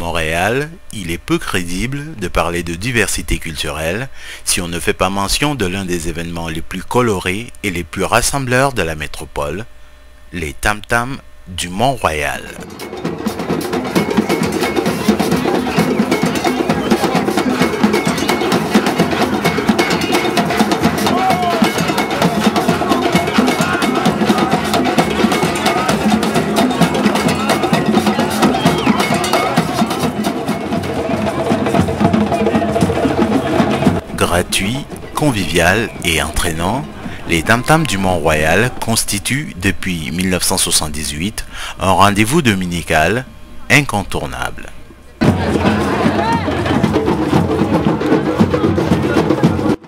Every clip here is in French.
Montréal, il est peu crédible de parler de diversité culturelle si on ne fait pas mention de l'un des événements les plus colorés et les plus rassembleurs de la métropole, les tam-tams du Mont-Royal. Gratuit, convivial et entraînant, les tam-tams du Mont-Royal constituent depuis 1978 un rendez-vous dominical incontournable.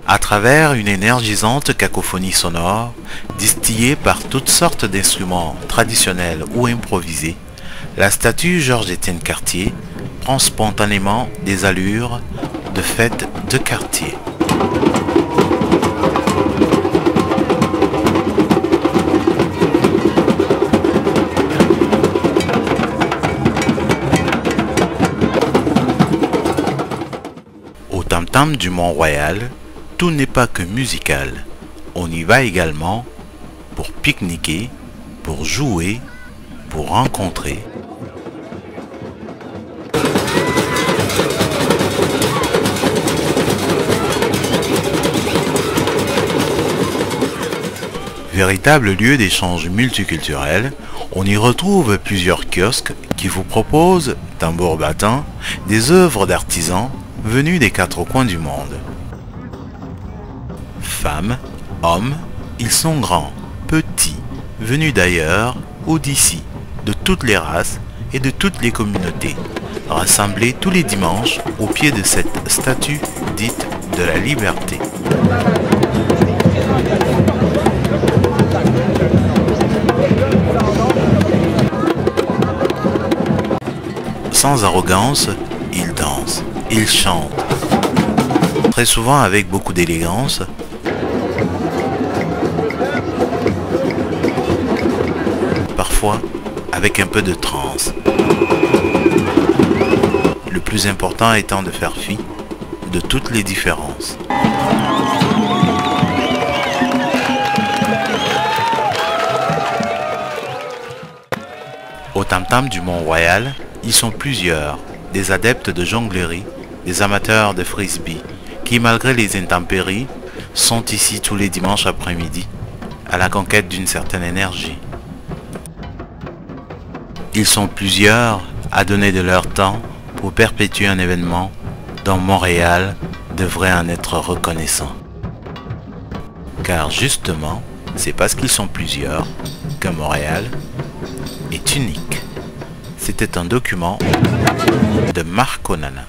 À travers une énergisante cacophonie sonore, distillée par toutes sortes d'instruments traditionnels ou improvisés, la statue Georges-Étienne Cartier prend spontanément des allures de fête de quartier. Au tam-tam du Mont-Royal, tout n'est pas que musical. On y va également pour pique-niquer, pour jouer, pour rencontrer. Véritable lieu d'échange multiculturel, on y retrouve plusieurs kiosques qui vous proposent, tambour battant, des œuvres d'artisans venus des quatre coins du monde. Femmes, hommes, ils sont grands, petits, venus d'ailleurs ou d'ici, de toutes les races et de toutes les communautés, rassemblés tous les dimanches au pied de cette statue dite de la liberté. Sans arrogance, ils dansent, ils chantent, très souvent avec beaucoup d'élégance, parfois avec un peu de transe. Le plus important étant de faire fi de toutes les différences. Au tam-tam du Mont-Royal, ils sont plusieurs, des adeptes de jonglerie, des amateurs de frisbee, qui malgré les intempéries, sont ici tous les dimanches après-midi, à la conquête d'une certaine énergie. Ils sont plusieurs à donner de leur temps pour perpétuer un événement dont Montréal devrait en être reconnaissant. Car justement, c'est parce qu'ils sont plusieurs que Montréal est unique. C'était un document de Marc Onana.